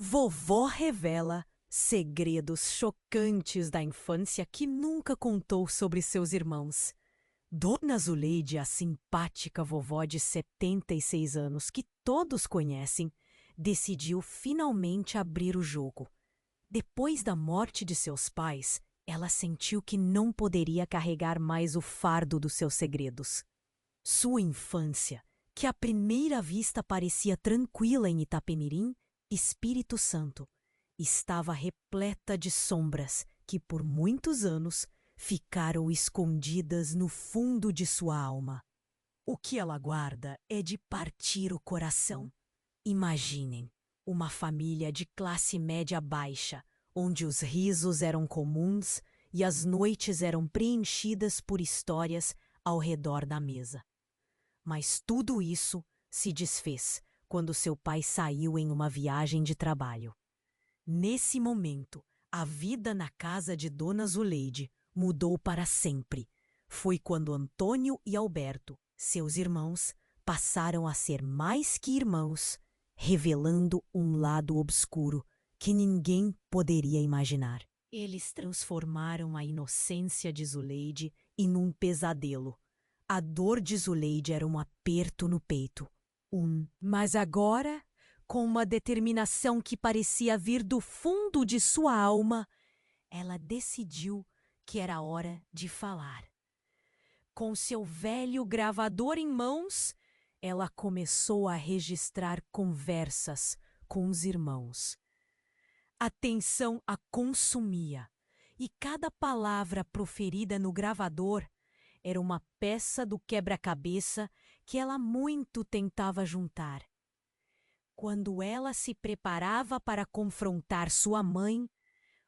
Vovó revela segredos chocantes da infância que nunca contou sobre seus irmãos. Dona Zuleide, a simpática vovó de 76 anos que todos conhecem, decidiu finalmente abrir o jogo. Depois da morte de seus pais, ela sentiu que não poderia carregar mais o fardo dos seus segredos. Sua infância, que à primeira vista parecia tranquila em Itapemirim, Espírito Santo, estava repleta de sombras que por muitos anos ficaram escondidas no fundo de sua alma. O que ela guarda é de partir o coração. Imaginem uma família de classe média baixa, onde os risos eram comuns e as noites eram preenchidas por histórias ao redor da mesa. Mas tudo isso se desfez quando seu pai saiu em uma viagem de trabalho. Nesse momento, a vida na casa de Dona Zuleide mudou para sempre. Foi quando Antônio e Alberto, seus irmãos, passaram a ser mais que irmãos, revelando um lado obscuro que ninguém poderia imaginar. Eles transformaram a inocência de Zuleide em um pesadelo. A dor de Zuleide era um aperto no peito. Mas agora, com uma determinação que parecia vir do fundo de sua alma, ela decidiu que era hora de falar. Com seu velho gravador em mãos, ela começou a registrar conversas com os irmãos. A tensão a consumia, e cada palavra proferida no gravador era uma peça do quebra-cabeça que ela muito tentava juntar. Quando ela se preparava para confrontar sua mãe,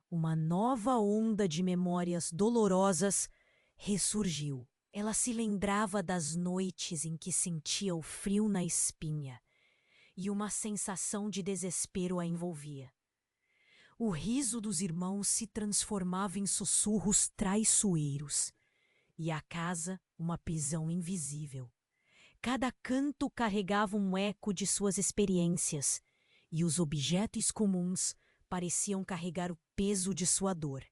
uma nova onda de memórias dolorosas ressurgiu. Ela se lembrava das noites em que sentia o frio na espinha e uma sensação de desespero a envolvia. O riso dos irmãos se transformava em sussurros traiçoeiros e a casa uma prisão invisível. Cada canto carregava um eco de suas experiências e os objetos comuns pareciam carregar o peso de sua dor.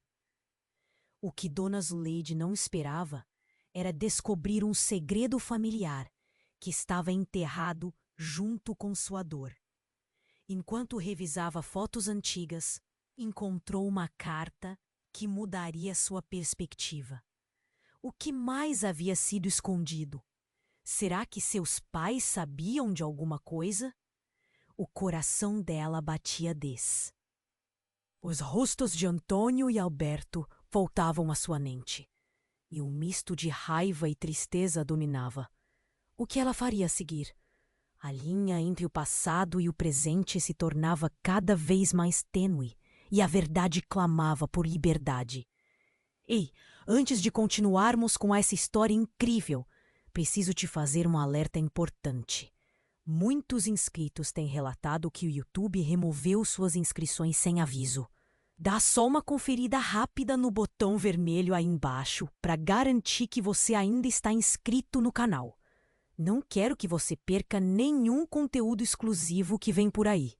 O que Dona Zuleide não esperava era descobrir um segredo familiar que estava enterrado junto com sua dor. Enquanto revisava fotos antigas, encontrou uma carta que mudaria sua perspectiva. O que mais havia sido escondido? Será que seus pais sabiam de alguma coisa? O coração dela batia Os rostos de Antônio e Alberto voltavam à sua mente, e um misto de raiva e tristeza a dominava. O que ela faria a seguir? A linha entre o passado e o presente se tornava cada vez mais tênue, e a verdade clamava por liberdade. Ei, antes de continuarmos com essa história incrível, preciso te fazer um alerta importante. Muitos inscritos têm relatado que o YouTube removeu suas inscrições sem aviso. Dá só uma conferida rápida no botão vermelho aí embaixo para garantir que você ainda está inscrito no canal. Não quero que você perca nenhum conteúdo exclusivo que vem por aí.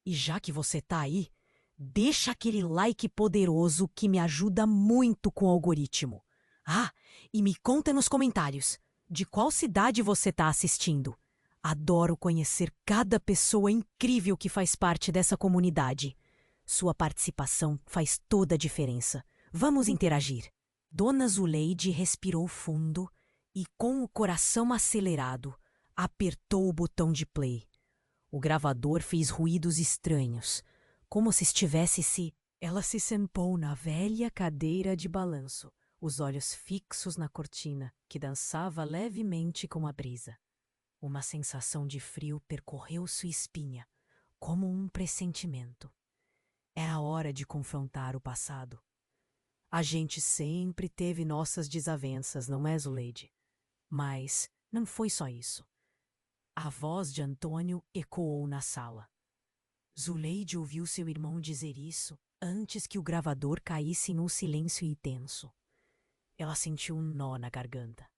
E já que você está aí, deixa aquele like poderoso que me ajuda muito com o algoritmo. Ah, e me conta nos comentários de qual cidade você está assistindo. Adoro conhecer cada pessoa incrível que faz parte dessa comunidade. Sua participação faz toda a diferença. Vamos interagir. Dona Zuleide respirou fundo e, com o coração acelerado, apertou o botão de play. O gravador fez ruídos estranhos, como se estivesse. Ela se sentou na velha cadeira de balanço, os olhos fixos na cortina, que dançava levemente com a brisa. Uma sensação de frio percorreu sua espinha, como um pressentimento. Era hora de confrontar o passado. A gente sempre teve nossas desavenças, não é, Zuleide? Mas não foi só isso. A voz de Antônio ecoou na sala. Zuleide ouviu seu irmão dizer isso antes que o gravador caísse num silêncio intenso. Ela sentiu um nó na garganta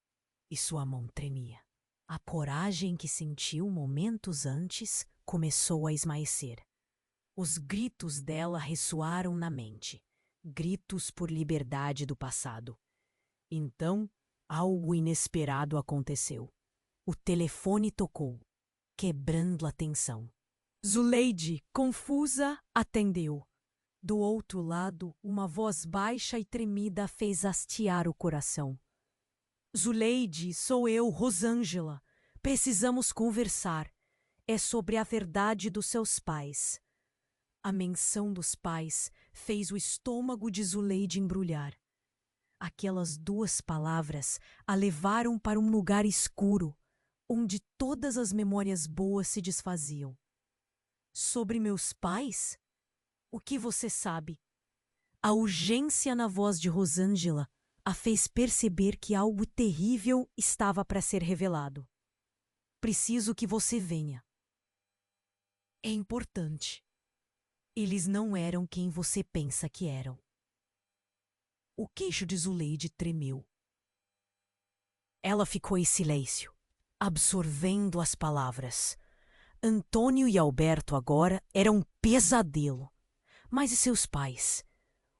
e sua mão tremia. A coragem que sentiu momentos antes começou a esmaecer. Os gritos dela ressoaram na mente, gritos por liberdade do passado. Então, algo inesperado aconteceu. O telefone tocou, quebrando a tensão. Zuleide, confusa, atendeu. Do outro lado, uma voz baixa e tremida fez hastear o coração. Zuleide, sou eu, Rosângela. Precisamos conversar. É sobre a verdade dos seus pais. A menção dos pais fez o estômago de Zuleide embrulhar. Aquelas duas palavras a levaram para um lugar escuro, onde todas as memórias boas se desfaziam. Sobre meus pais? O que você sabe? A urgência na voz de Rosângela a fez perceber que algo terrível estava para ser revelado. Preciso que você venha. É importante. Eles não eram quem você pensa que eram. O queixo de Zuleide tremeu. Ela ficou em silêncio, absorvendo as palavras. Antônio e Alberto agora eram um pesadelo. Mas e seus pais?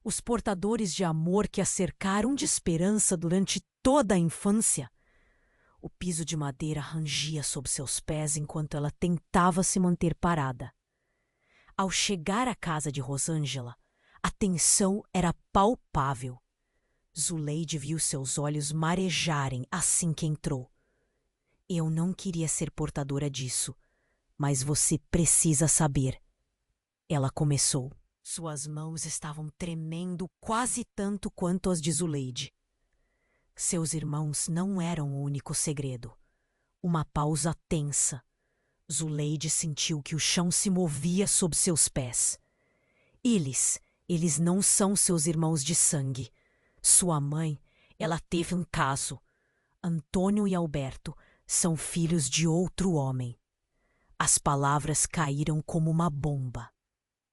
Os portadores de amor que a cercaram de esperança durante toda a infância? O piso de madeira rangia sob seus pés enquanto ela tentava se manter parada. Ao chegar à casa de Rosângela, a tensão era palpável. Zuleide viu seus olhos marejarem assim que entrou. Eu não queria ser portadora disso, mas você precisa saber. Ela começou. Suas mãos estavam tremendo quase tanto quanto as de Zuleide. Seus irmãos não eram o único segredo. Uma pausa tensa. Zuleide sentiu que o chão se movia sob seus pés. Eles não são seus irmãos de sangue. Sua mãe, ela teve um caso. Antônio e Alberto são filhos de outro homem. As palavras caíram como uma bomba.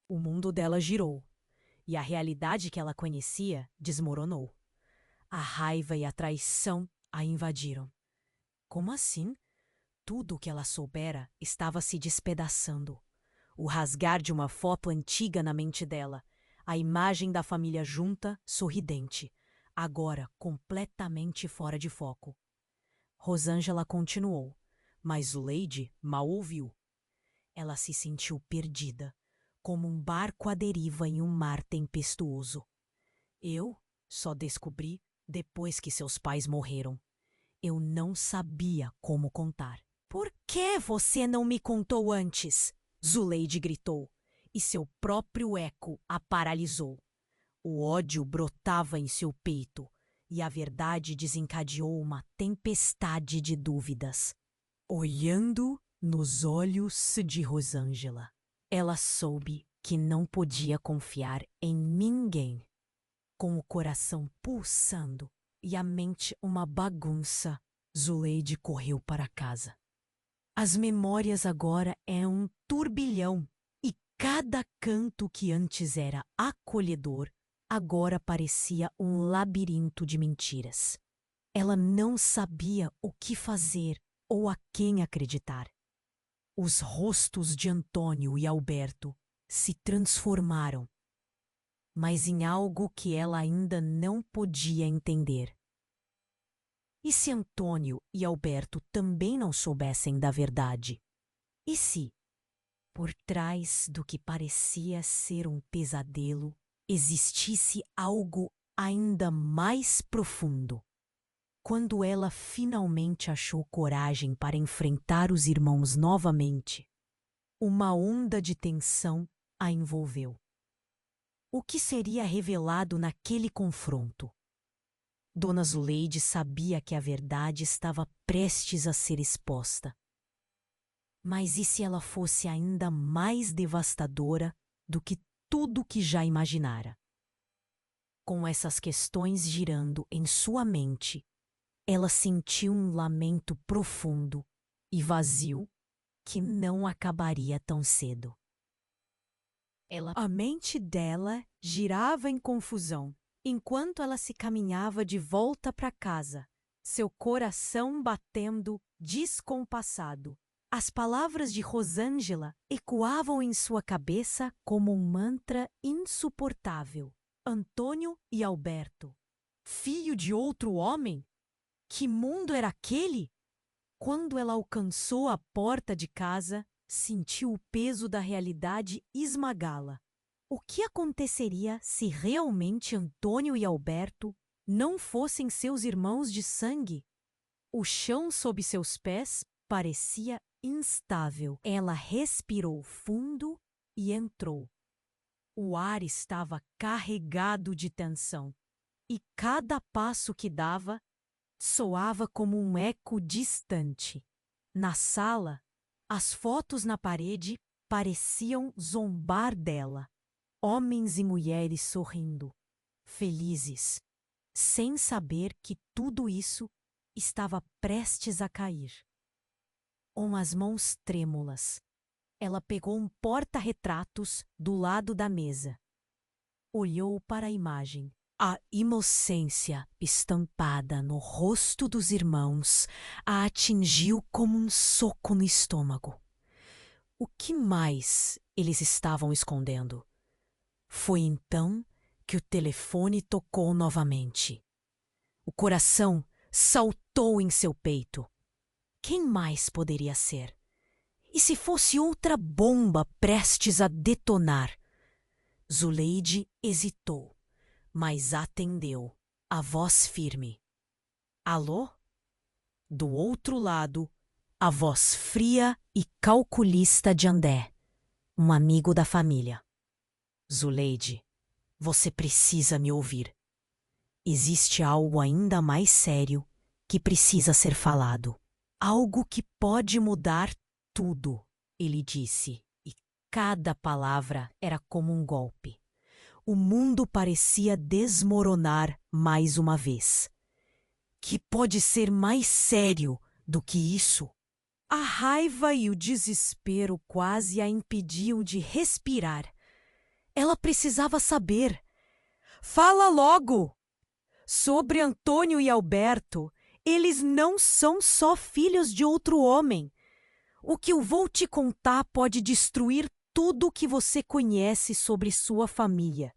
O mundo dela girou, e a realidade que ela conhecia desmoronou. A raiva e a traição a invadiram. Como assim? Tudo o que ela soubera estava se despedaçando. O rasgar de uma foto antiga na mente dela, a imagem da família junta, sorridente, agora completamente fora de foco. Rosângela continuou, mas Zuleide mal ouviu. Ela se sentiu perdida, como um barco à deriva em um mar tempestuoso. Eu só descobri depois que seus pais morreram. Eu não sabia como contar. Por que você não me contou antes? Zuleide gritou, e seu próprio eco a paralisou. O ódio brotava em seu peito, e a verdade desencadeou uma tempestade de dúvidas. Olhando nos olhos de Rosângela, ela soube que não podia confiar em ninguém. Com o coração pulsando e a mente uma bagunça, Zuleide correu para casa. As memórias agora é um turbilhão, e cada canto que antes era acolhedor, agora parecia um labirinto de mentiras. Ela não sabia o que fazer ou a quem acreditar. Os rostos de Antônio e Alberto se transformaram, mas em algo que ela ainda não podia entender. E se Antônio e Alberto também não soubessem da verdade? E se, por trás do que parecia ser um pesadelo, existisse algo ainda mais profundo? Quando ela finalmente achou coragem para enfrentar os irmãos novamente, uma onda de tensão a envolveu. O que seria revelado naquele confronto? Dona Zuleide sabia que a verdade estava prestes a ser exposta. Mas e se ela fosse ainda mais devastadora do que tudo o que já imaginara? Com essas questões girando em sua mente, ela sentiu um lamento profundo e vazio que não acabaria tão cedo. A mente dela girava em confusão, enquanto ela se caminhava de volta para casa, seu coração batendo descompassado, As palavras de Rosângela ecoavam em sua cabeça como um mantra insuportável. Antônio e Alberto. Filho de outro homem? Que mundo era aquele? Quando ela alcançou a porta de casa, sentiu o peso da realidade esmagá-la. O que aconteceria se realmente Antônio e Alberto não fossem seus irmãos de sangue? O chão sob seus pés parecia instável. Ela respirou fundo e entrou. O ar estava carregado de tensão, e cada passo que dava soava como um eco distante. Na sala, as fotos na parede pareciam zombar dela. Homens e mulheres sorrindo, felizes, sem saber que tudo isso estava prestes a cair. Com as mãos trêmulas, ela pegou um porta-retratos do lado da mesa. Olhou para a imagem. A inocência estampada no rosto dos irmãos a atingiu como um soco no estômago. O que mais eles estavam escondendo? Foi então que o telefone tocou novamente. O coração saltou em seu peito. Quem mais poderia ser? E se fosse outra bomba prestes a detonar? Zuleide hesitou, mas atendeu, a voz firme. Alô? Do outro lado, a voz fria e calculista de André, um amigo da família. Zuleide, você precisa me ouvir. Existe algo ainda mais sério que precisa ser falado. Algo que pode mudar tudo, ele disse, e cada palavra era como um golpe. O mundo parecia desmoronar mais uma vez. Que pode ser mais sério do que isso? A raiva e o desespero quase a impediam de respirar. Ela precisava saber. Fala logo! Sobre Antônio e Alberto, eles não são só filhos de outro homem. O que eu vou te contar pode destruir tudo o que você conhece sobre sua família.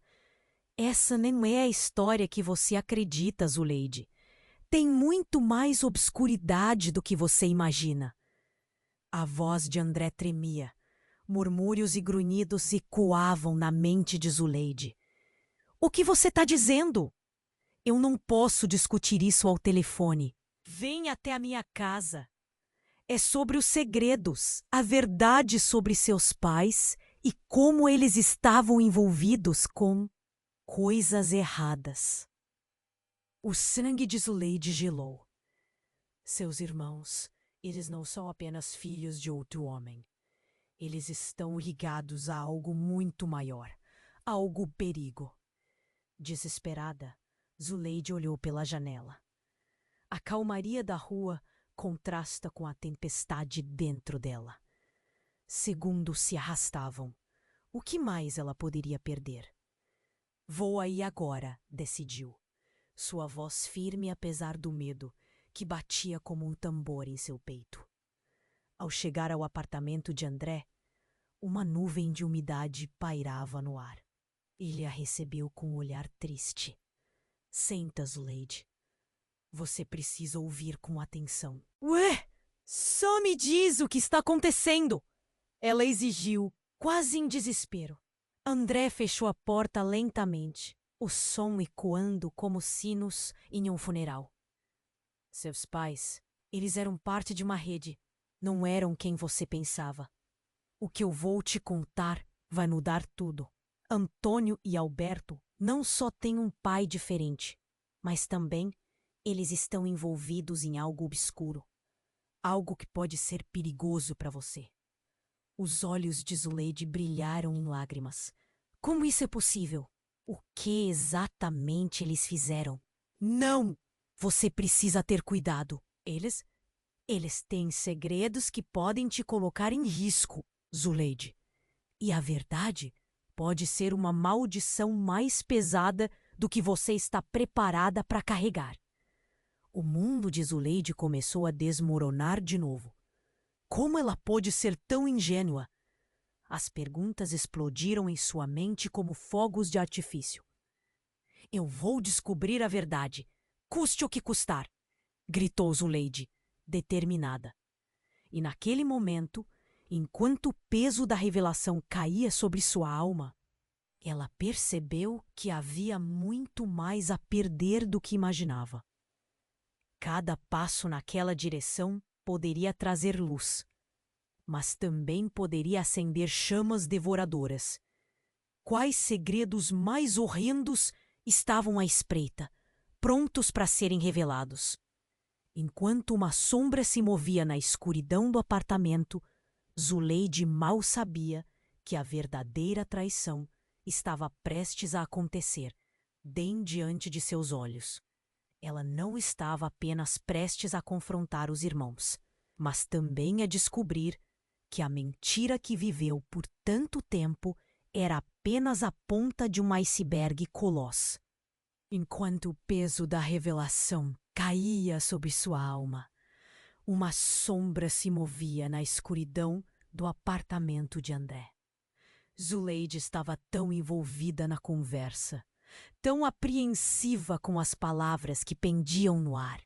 Essa não é a história que você acredita, Zuleide. Tem muito mais obscuridade do que você imagina. A voz de André tremia. Murmúrios e grunhidos ecoavam na mente de Zuleide. O que você está dizendo? Eu não posso discutir isso ao telefone. Vem até a minha casa. É sobre os segredos, a verdade sobre seus pais e como eles estavam envolvidos com coisas erradas. O sangue de Zuleide gelou. Seus irmãos, eles não são apenas filhos de outro homem. Eles estão ligados a algo muito maior, a algum perigo. Desesperada, Zuleide olhou pela janela. A calmaria da rua contrasta com a tempestade dentro dela. Segundos se arrastavam. O que mais ela poderia perder? Vou aí agora, decidiu. Sua voz firme apesar do medo, que batia como um tambor em seu peito. Ao chegar ao apartamento de André, uma nuvem de umidade pairava no ar. Ele a recebeu com um olhar triste. Senta, Zuleide. Você precisa ouvir com atenção. Ué, só me diz o que está acontecendo! Ela exigiu, quase em desespero. André fechou a porta lentamente, o som ecoando como sinos em um funeral. Seus pais, eles eram parte de uma rede. Não eram quem você pensava. O que eu vou te contar vai mudar tudo. Antônio e Alberto não só têm um pai diferente, mas também eles estão envolvidos em algo obscuro. Algo que pode ser perigoso para você. Os olhos de Zuleide brilharam em lágrimas. Como isso é possível? O que exatamente eles fizeram? Não! Você precisa ter cuidado. Eles têm segredos que podem te colocar em risco, Zuleide. E a verdade pode ser uma maldição mais pesada do que você está preparada para carregar. O mundo de Zuleide começou a desmoronar de novo. Como ela pôde ser tão ingênua? As perguntas explodiram em sua mente como fogos de artifício. Eu vou descobrir a verdade, custe o que custar, gritou Zuleide, determinada. E naquele momento, enquanto o peso da revelação caía sobre sua alma, ela percebeu que havia muito mais a perder do que imaginava. Cada passo naquela direção poderia trazer luz, mas também poderia acender chamas devoradoras. Quais segredos mais horrendos estavam à espreita, prontos para serem revelados? Enquanto uma sombra se movia na escuridão do apartamento, Zuleide mal sabia que a verdadeira traição estava prestes a acontecer, bem diante de seus olhos. Ela não estava apenas prestes a confrontar os irmãos, mas também a descobrir que a mentira que viveu por tanto tempo era apenas a ponta de um iceberg colosso. Enquanto o peso da revelação caía sobre sua alma, uma sombra se movia na escuridão do apartamento de André. Zuleide estava tão envolvida na conversa, tão apreensiva com as palavras que pendiam no ar,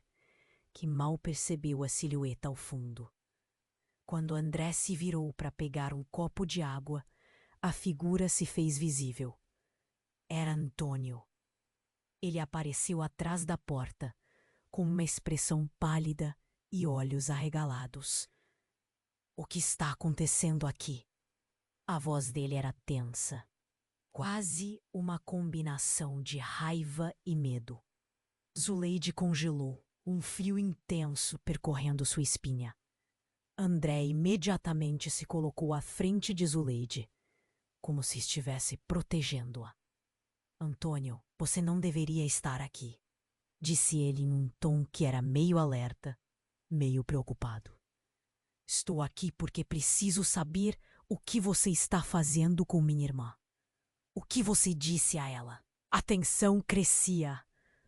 que mal percebeu a silhueta ao fundo. Quando André se virou para pegar um copo de água, a figura se fez visível. Era Antônio. Ele apareceu atrás da porta, com uma expressão pálida e olhos arregalados. O que está acontecendo aqui? A voz dele era tensa, quase uma combinação de raiva e medo. Zuleide congelou, um frio intenso percorrendo sua espinha. André imediatamente se colocou à frente de Zuleide, como se estivesse protegendo-a. Antônio, você não deveria estar aqui, disse ele em um tom que era meio alerta, meio preocupado. Estou aqui porque preciso saber o que você está fazendo com minha irmã. O que você disse a ela? A tensão crescia.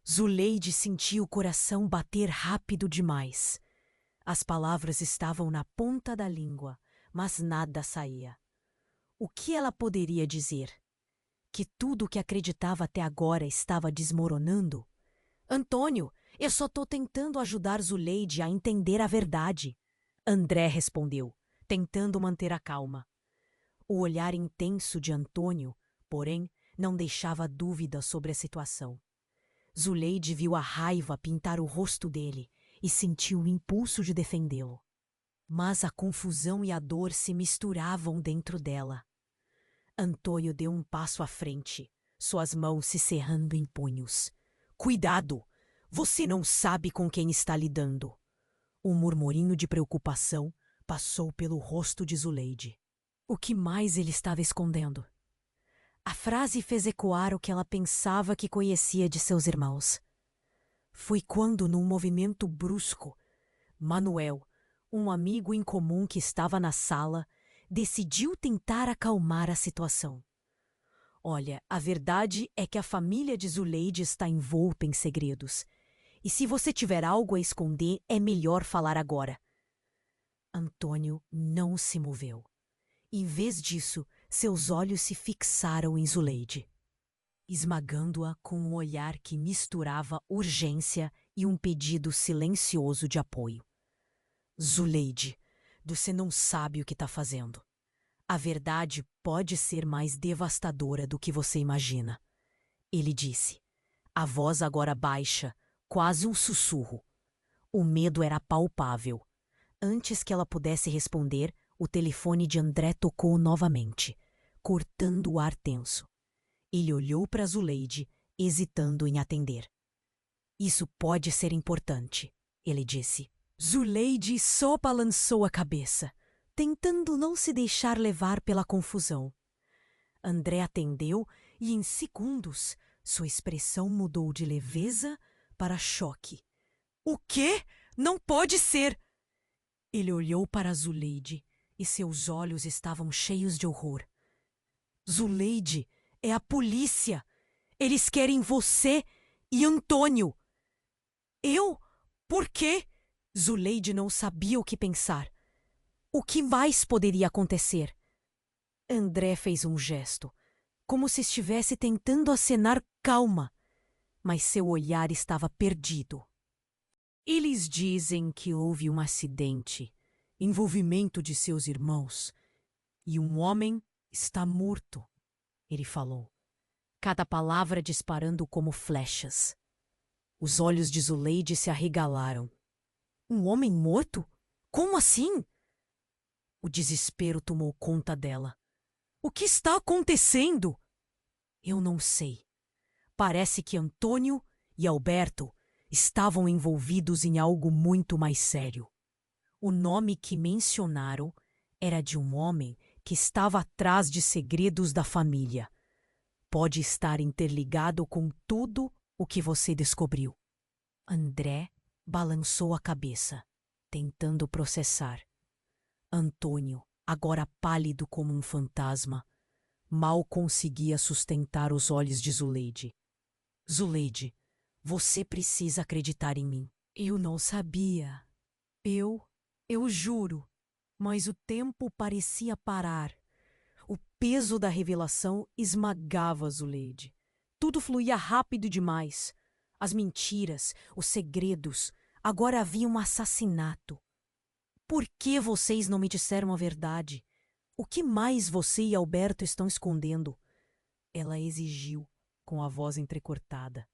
Zuleide sentia o coração bater rápido demais. As palavras estavam na ponta da língua, mas nada saía. O que ela poderia dizer? Que tudo o que acreditava até agora estava desmoronando? Antônio, eu só estou tentando ajudar Zuleide a entender a verdade. André respondeu, tentando manter a calma. O olhar intenso de Antônio, porém, não deixava dúvida sobre a situação. Zuleide viu a raiva pintar o rosto dele e sentiu o impulso de defendê-lo. Mas a confusão e a dor se misturavam dentro dela. Antônio deu um passo à frente, suas mãos se cerrando em punhos. Cuidado! Você não sabe com quem está lidando. Um murmurinho de preocupação passou pelo rosto de Zuleide. O que mais ele estava escondendo? A frase fez ecoar o que ela pensava que conhecia de seus irmãos. Foi quando, num movimento brusco, Manuel, um amigo em comum que estava na sala, decidiu tentar acalmar a situação. Olha, a verdade é que a família de Zuleide está envolta em segredos. E se você tiver algo a esconder, é melhor falar agora. Antônio não se moveu. Em vez disso, seus olhos se fixaram em Zuleide, esmagando-a com um olhar que misturava urgência e um pedido silencioso de apoio. Zuleide, você não sabe o que está fazendo. A verdade pode ser mais devastadora do que você imagina. Ele disse, a voz agora baixa, quase um sussurro. O medo era palpável. Antes que ela pudesse responder, o telefone de André tocou novamente, cortando o ar tenso. Ele olhou para Zuleide, hesitando em atender. Isso pode ser importante, ele disse. Zuleide só balançou a cabeça, tentando não se deixar levar pela confusão. André atendeu e, em segundos, sua expressão mudou de leveza para choque. O quê? Não pode ser! Ele olhou para Zuleide e seus olhos estavam cheios de horror. Zuleide, é a polícia! Eles querem você e Antônio! Eu? Por quê? Zuleide não sabia o que pensar. O que mais poderia acontecer? André fez um gesto, como se estivesse tentando acenar calma, mas seu olhar estava perdido. Eles dizem que houve um acidente, envolvimento de seus irmãos, e um homem está morto, ele falou, cada palavra disparando como flechas. Os olhos de Zuleide se arregalaram. Um homem morto? Como assim? O desespero tomou conta dela. O que está acontecendo? Eu não sei. Parece que Antônio e Alberto estavam envolvidos em algo muito mais sério. O nome que mencionaram era de um homem que estava atrás de segredos da família. Pode estar interligado com tudo o que você descobriu. André balançou a cabeça, tentando processar. Antônio, agora pálido como um fantasma, mal conseguia sustentar os olhos de Zuleide. Zuleide, você precisa acreditar em mim. Eu não sabia. Eu juro. Mas o tempo parecia parar. O peso da revelação esmagava Zuleide. Tudo fluía rápido demais. As mentiras, os segredos. Agora havia um assassinato. Por que vocês não me disseram a verdade? O que mais você e Alberto estão escondendo? Ela exigiu, com a voz entrecortada.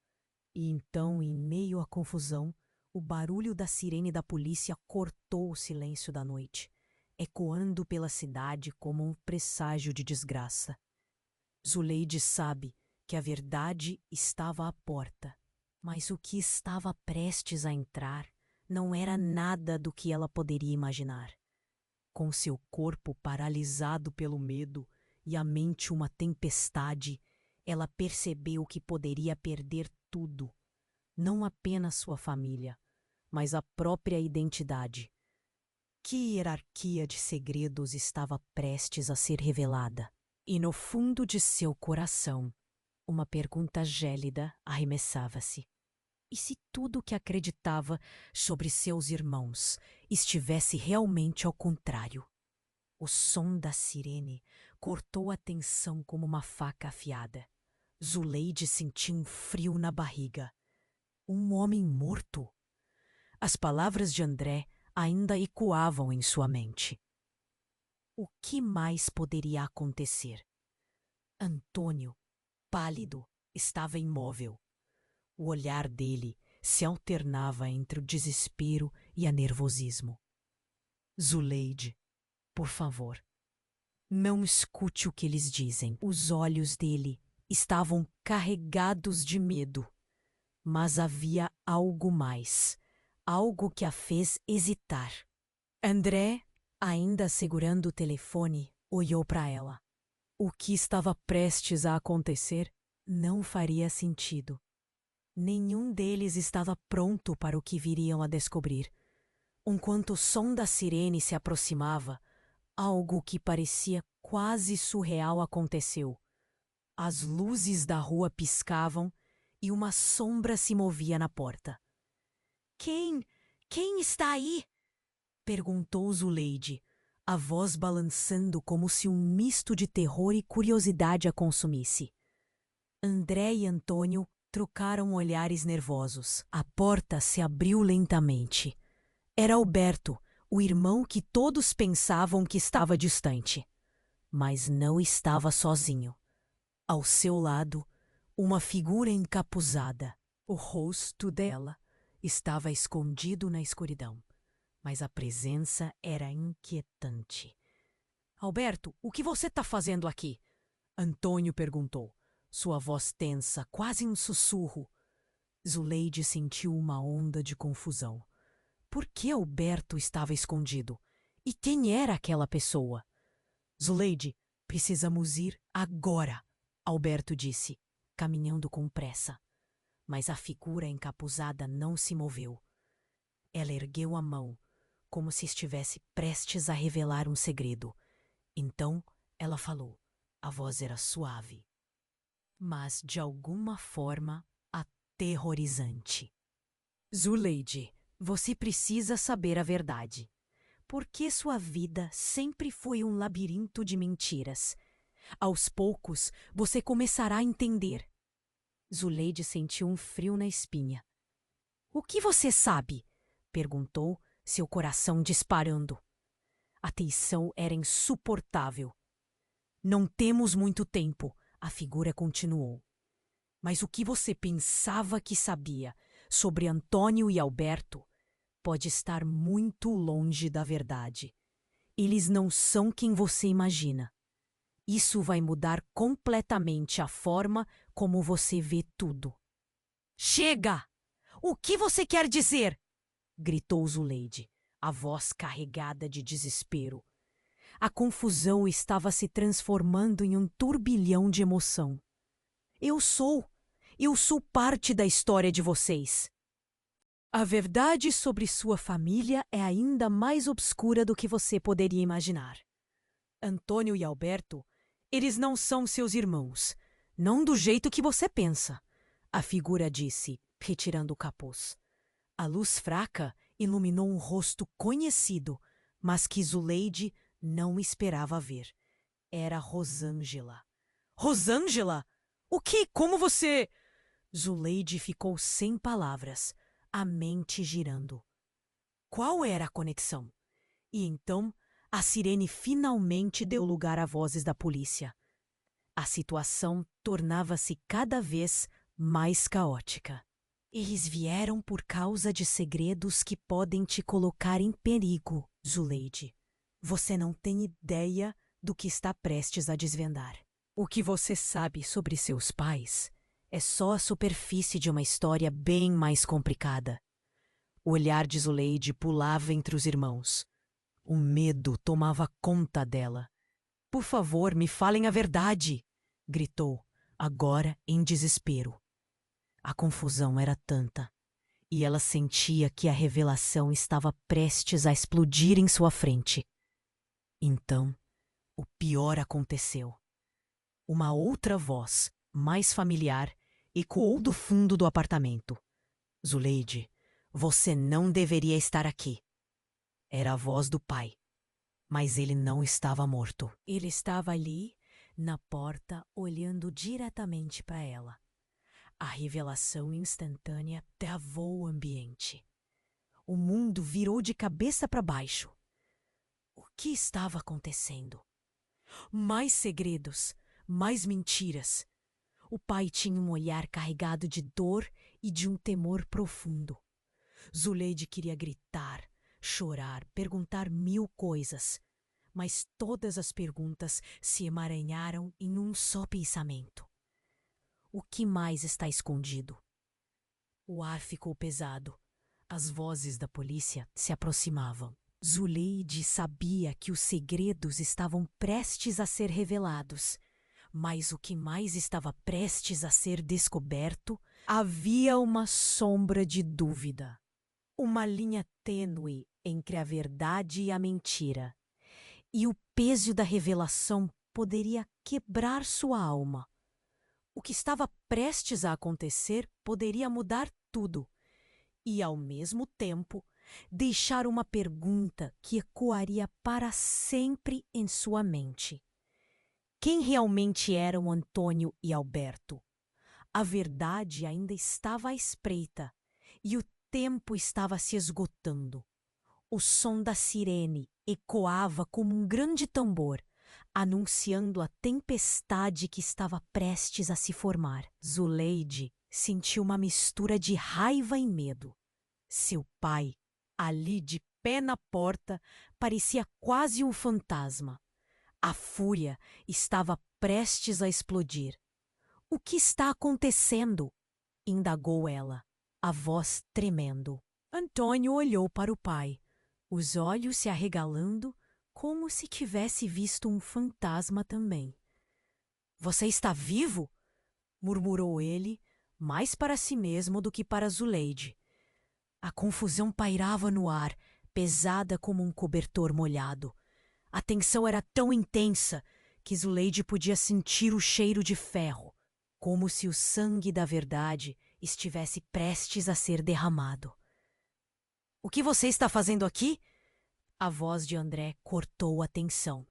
E então, em meio à confusão, o barulho da sirene da polícia cortou o silêncio da noite, ecoando pela cidade como um presságio de desgraça. Zuleide sabe que a verdade estava à porta, mas o que estava prestes a entrar não era nada do que ela poderia imaginar. Com seu corpo paralisado pelo medo e a mente uma tempestade, ela percebeu que poderia perder tudo, não apenas sua família, mas a própria identidade. Que hierarquia de segredos estava prestes a ser revelada? E no fundo de seu coração, uma pergunta gélida arremessava-se. E se tudo o que acreditava sobre seus irmãos estivesse realmente ao contrário? O som da sirene cortou a tensão como uma faca afiada. Zuleide sentiu um frio na barriga. Um homem morto? As palavras de André ainda ecoavam em sua mente. O que mais poderia acontecer? Antônio, pálido, estava imóvel. O olhar dele se alternava entre o desespero e a nervosismo. Zuleide, por favor, não escute o que eles dizem. Os olhos dele estavam carregados de medo. Mas havia algo mais, algo que a fez hesitar. André, ainda segurando o telefone, olhou para ela. O que estava prestes a acontecer não faria sentido. Nenhum deles estava pronto para o que viriam a descobrir. Enquanto o som da sirene se aproximava, algo que parecia quase surreal aconteceu. As luzes da rua piscavam e uma sombra se movia na porta. Quem está aí? Perguntou Zuleide, a voz balançando como se um misto de terror e curiosidade a consumisse. André e Antônio trocaram olhares nervosos. A porta se abriu lentamente. Era Alberto, o irmão que todos pensavam que estava distante. Mas não estava sozinho. Ao seu lado, uma figura encapuzada. O rosto dela estava escondido na escuridão, mas a presença era inquietante. Alberto, o que você está fazendo aqui? Antônio perguntou, sua voz tensa, quase um sussurro. Zuleide sentiu uma onda de confusão. Por que Alberto estava escondido? E quem era aquela pessoa? Zuleide, precisamos ir agora, Alberto disse, caminhando com pressa. Mas a figura encapuzada não se moveu. Ela ergueu a mão, como se estivesse prestes a revelar um segredo. Então ela falou. A voz era suave, mas de alguma forma aterrorizante. Zuleide, você precisa saber a verdade. Porque sua vida sempre foi um labirinto de mentiras. Aos poucos, você começará a entender. Zuleide sentiu um frio na espinha. O que você sabe? Perguntou, seu coração disparando. A tensão era insuportável. Não temos muito tempo, a figura continuou. Mas o que você pensava que sabia sobre Antônio e Alberto pode estar muito longe da verdade. Eles não são quem você imagina. Isso vai mudar completamente a forma como você vê tudo. Chega! O que você quer dizer? Gritou Zuleide, a voz carregada de desespero. A confusão estava se transformando em um turbilhão de emoção. Eu sou parte da história de vocês. A verdade sobre sua família é ainda mais obscura do que você poderia imaginar. Antônio e Alberto, eles não são seus irmãos. Não do jeito que você pensa, a figura disse, retirando o capuz. A luz fraca iluminou um rosto conhecido, mas que Zuleide não esperava ver. Era Rosângela. Rosângela? O que? Como você... Zuleide ficou sem palavras, a mente girando. Qual era a conexão? E então, a sirene finalmente deu lugar a vozes da polícia. A situação tornava-se cada vez mais caótica. Eles vieram por causa de segredos que podem te colocar em perigo, Zuleide. Você não tem ideia do que está prestes a desvendar. O que você sabe sobre seus pais é só a superfície de uma história bem mais complicada. O olhar de Zuleide pulava entre os irmãos. O medo tomava conta dela. Por favor, me falem a verdade! Gritou, agora em desespero. A confusão era tanta, e ela sentia que a revelação estava prestes a explodir em sua frente. Então, o pior aconteceu. Uma outra voz, mais familiar, ecoou do fundo do apartamento. Zuleide, você não deveria estar aqui. Era a voz do pai. Mas ele não estava morto. Ele estava ali, na porta, olhando diretamente para ela. A revelação instantânea travou o ambiente. O mundo virou de cabeça para baixo. O que estava acontecendo? Mais segredos, mais mentiras. O pai tinha um olhar carregado de dor e de um temor profundo. Zuleide queria gritar, chorar, perguntar 1000 coisas. Mas todas as perguntas se emaranharam em um só pensamento. O que mais está escondido? O ar ficou pesado. As vozes da polícia se aproximavam. Zuleide sabia que os segredos estavam prestes a ser revelados. Mas o que mais estava prestes a ser descoberto, havia uma sombra de dúvida. Uma linha tênue entre a verdade e a mentira. E o peso da revelação poderia quebrar sua alma. O que estava prestes a acontecer poderia mudar tudo. E, ao mesmo tempo, deixar uma pergunta que ecoaria para sempre em sua mente. Quem realmente eram Antônio e Alberto? A verdade ainda estava à espreita e o tempo estava se esgotando. O som da sirene ecoava como um grande tambor, anunciando a tempestade que estava prestes a se formar. Zuleide sentiu uma mistura de raiva e medo. Seu pai, ali de pé na porta, parecia quase um fantasma. A fúria estava prestes a explodir. O que está acontecendo? Indagou ela, a voz tremendo. Antônio olhou para o pai, os olhos se arregalando como se tivesse visto um fantasma também. Você está vivo? Murmurou ele, mais para si mesmo do que para Zuleide. A confusão pairava no ar, pesada como um cobertor molhado. A tensão era tão intensa que Zuleide podia sentir o cheiro de ferro, como se o sangue da verdade estivesse prestes a ser derramado. O que você está fazendo aqui? A voz de André cortou a tensão,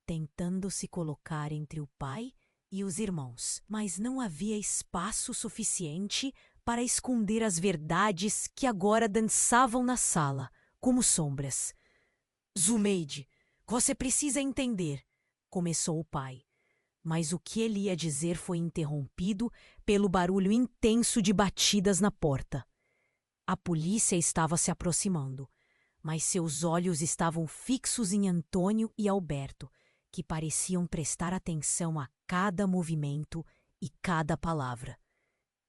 tentando se colocar entre o pai e os irmãos, mas não havia espaço suficiente para esconder as verdades que agora dançavam na sala, como sombras. Zuleide, você precisa entender, começou o pai. Mas o que ele ia dizer foi interrompido pelo barulho intenso de batidas na porta. A polícia estava se aproximando, mas seus olhos estavam fixos em Antônio e Alberto, que pareciam prestar atenção a cada movimento e cada palavra.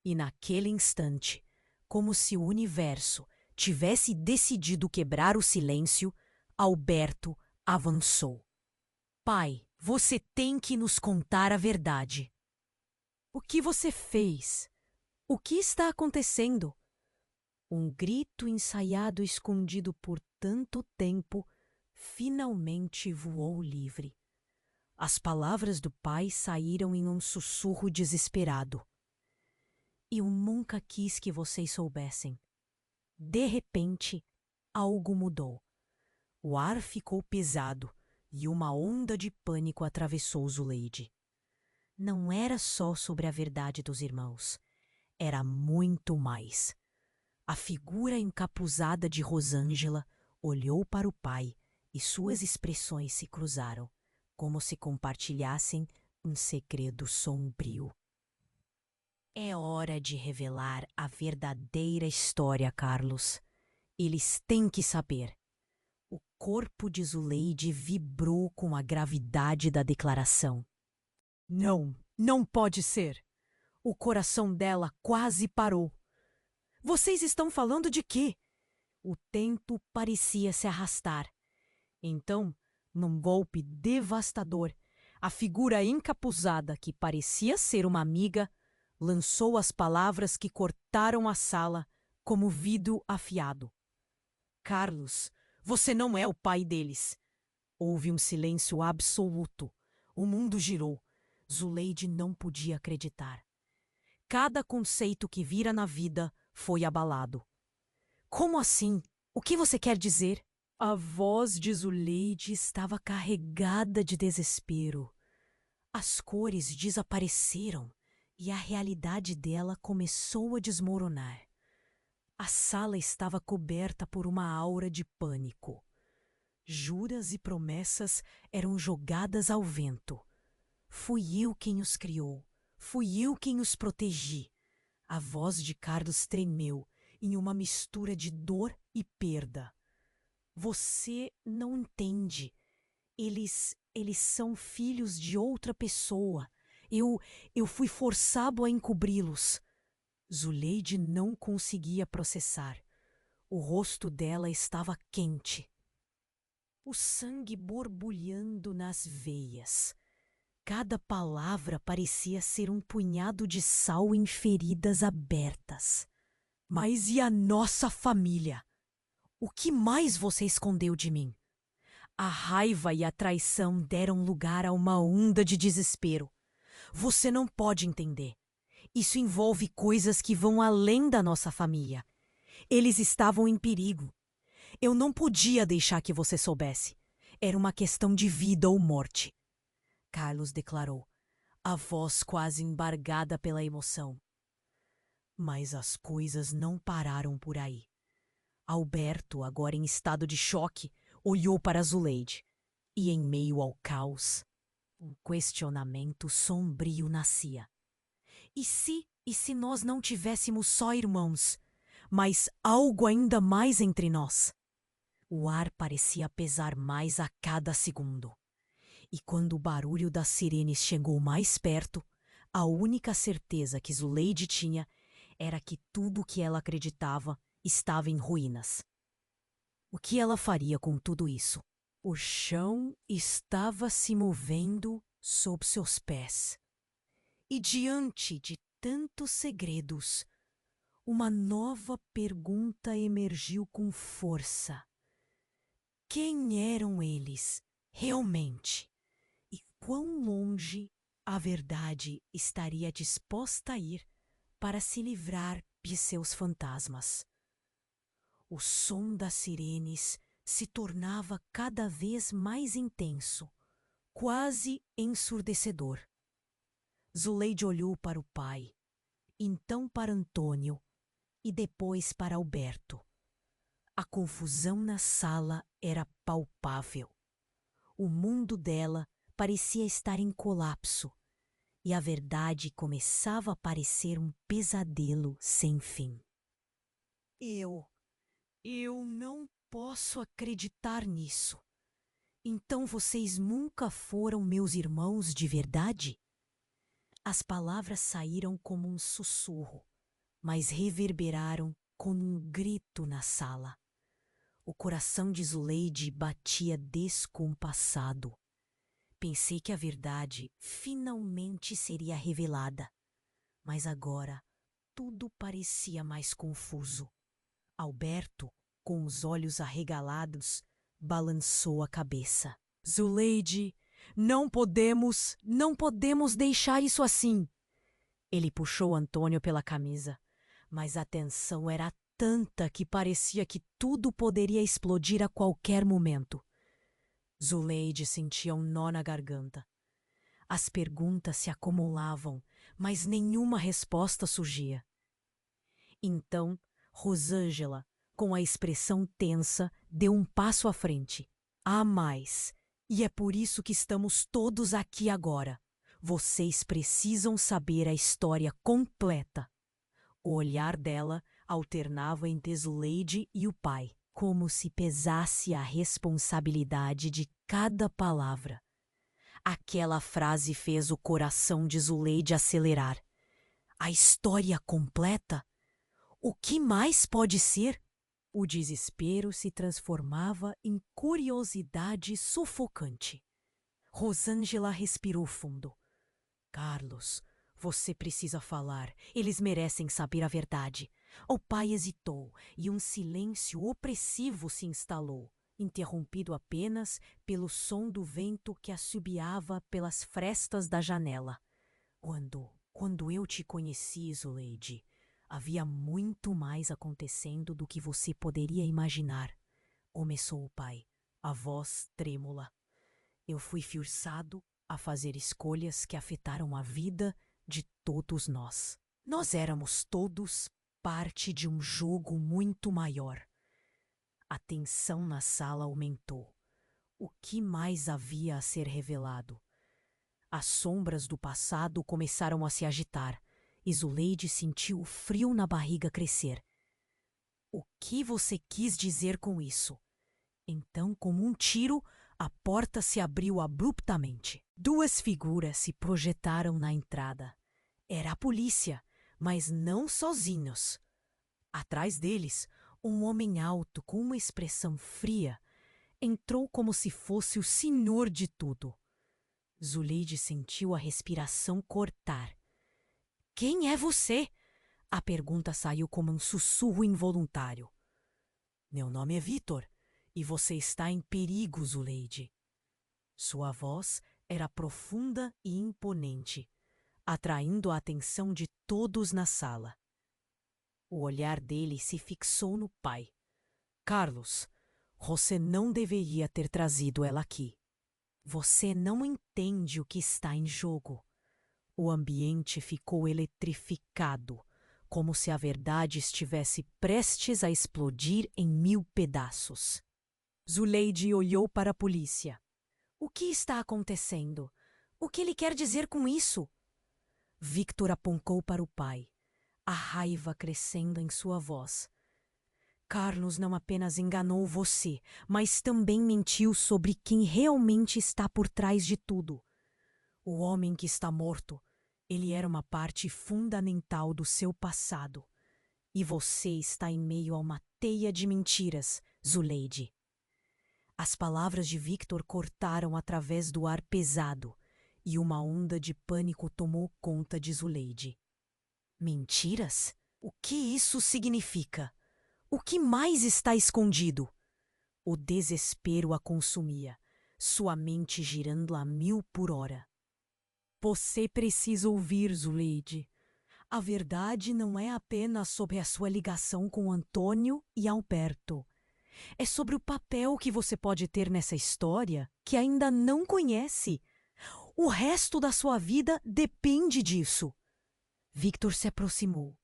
E naquele instante, como se o universo tivesse decidido quebrar o silêncio, Alberto avançou. Pai, você tem que nos contar a verdade. O que você fez? O que está acontecendo? Um grito ensaiado escondido por tanto tempo finalmente voou livre. As palavras do pai saíram em um sussurro desesperado. Eu nunca quis que vocês soubessem. De repente, algo mudou. O ar ficou pesado e uma onda de pânico atravessou Zuleide. Não era só sobre a verdade dos irmãos. Era muito mais. A figura encapuzada de Rosângela olhou para o pai e suas expressões se cruzaram, como se compartilhassem um segredo sombrio. É hora de revelar a verdadeira história, Carlos. Eles têm que saber. O corpo de Zuleide vibrou com a gravidade da declaração. Não, não pode ser. O coração dela quase parou. Vocês estão falando de quê? O tempo parecia se arrastar. Então, num golpe devastador, a figura encapuzada, que parecia ser uma amiga, lançou as palavras que cortaram a sala como vidro afiado. Carlos, você não é o pai deles. Houve um silêncio absoluto. O mundo girou. Zuleide não podia acreditar. Cada conceito que vira na vida foi abalado. Como assim? O que você quer dizer? A voz de Zuleide estava carregada de desespero. As cores desapareceram e a realidade dela começou a desmoronar. A sala estava coberta por uma aura de pânico. Juras e promessas eram jogadas ao vento. Fui eu quem os criou. Fui eu quem os protegi. A voz de Carlos tremeu em uma mistura de dor e perda. Você não entende. Eles são filhos de outra pessoa. Eu fui forçado a encobri-los. Zuleide não conseguia processar. O rosto dela estava quente. O sangue borbulhando nas veias. Cada palavra parecia ser um punhado de sal em feridas abertas. Mas e a nossa família? O que mais você escondeu de mim? A raiva e a traição deram lugar a uma onda de desespero. Você não pode entender. Isso envolve coisas que vão além da nossa família. Eles estavam em perigo. Eu não podia deixar que você soubesse. Era uma questão de vida ou morte. Carlos declarou, a voz quase embargada pela emoção. Mas as coisas não pararam por aí. Alberto, agora em estado de choque, olhou para Zuleide. E em meio ao caos, um questionamento sombrio nascia. E se nós não tivéssemos só irmãos, mas algo ainda mais entre nós? O ar parecia pesar mais a cada segundo. E quando o barulho das sirenes chegou mais perto, a única certeza que Zuleide tinha era que tudo o que ela acreditava estava em ruínas. O que ela faria com tudo isso? O chão estava se movendo sob seus pés. E diante de tantos segredos, uma nova pergunta emergiu com força. Quem eram eles, realmente? E quão longe a verdade estaria disposta a ir para se livrar de seus fantasmas? O som das sirenes se tornava cada vez mais intenso, quase ensurdecedor. Zuleide olhou para o pai, então para Antônio e depois para Alberto. A confusão na sala era palpável. O mundo dela parecia estar em colapso e a verdade começava a parecer um pesadelo sem fim. Eu não posso acreditar nisso. Então vocês nunca foram meus irmãos de verdade? As palavras saíram como um sussurro, mas reverberaram como um grito na sala. O coração de Zuleide batia descompassado. Pensei que a verdade finalmente seria revelada, mas agora tudo parecia mais confuso. Alberto, com os olhos arregalados, balançou a cabeça. Zuleide, não podemos deixar isso assim. Ele puxou Antônio pela camisa, mas a tensão era tanta que parecia que tudo poderia explodir a qualquer momento. Zuleide sentia um nó na garganta. As perguntas se acumulavam, mas nenhuma resposta surgia. Então, Rosângela, com a expressão tensa, deu um passo à frente. Há mais, e é por isso que estamos todos aqui agora. Vocês precisam saber a história completa. O olhar dela alternava entre Zuleide e o pai, como se pesasse a responsabilidade de cada palavra. Aquela frase fez o coração de Zuleide acelerar. A história completa? O que mais pode ser? O desespero se transformava em curiosidade sufocante. Rosângela respirou fundo. Carlos, você precisa falar. Eles merecem saber a verdade. O pai hesitou e um silêncio opressivo se instalou, interrompido apenas pelo som do vento que assobiava pelas frestas da janela. Quando eu te conheci, Zuleide, havia muito mais acontecendo do que você poderia imaginar, começou o pai, a voz trêmula. Eu fui forçado a fazer escolhas que afetaram a vida de todos nós. Nós éramos todos parte de um jogo muito maior. A tensão na sala aumentou. O que mais havia a ser revelado? As sombras do passado começaram a se agitar e Zuleide sentiu o frio na barriga crescer. O que você quis dizer com isso? Então, como um tiro, a porta se abriu abruptamente. Duas figuras se projetaram na entrada. Era a polícia, mas não sozinhos. Atrás deles, um homem alto com uma expressão fria entrou como se fosse o senhor de tudo. Zuleide sentiu a respiração cortar. Quem é você? A pergunta saiu como um sussurro involuntário. Meu nome é Vitor, e você está em perigo, Zuleide. Sua voz era profunda e imponente, atraindo a atenção de todos na sala. O olhar dele se fixou no pai. Carlos, você não deveria ter trazido ela aqui. Você não entende o que está em jogo. O ambiente ficou eletrificado, como se a verdade estivesse prestes a explodir em 1000 pedaços. Zuleide olhou para a polícia. O que está acontecendo? O que ele quer dizer com isso? Victor apontou para o pai, a raiva crescendo em sua voz. Carlos não apenas enganou você, mas também mentiu sobre quem realmente está por trás de tudo. O homem que está morto, ele era uma parte fundamental do seu passado. E você está em meio a uma teia de mentiras, Zuleide. As palavras de Victor cortaram através do ar pesado, e uma onda de pânico tomou conta de Zuleide. Mentiras? O que isso significa? O que mais está escondido? O desespero a consumia, sua mente girando a 1000 por hora. Você precisa ouvir, Zuleide. A verdade não é apenas sobre a sua ligação com Antônio e Alberto. É sobre o papel que você pode ter nessa história que ainda não conhece. O resto da sua vida depende disso. Victor se aproximou,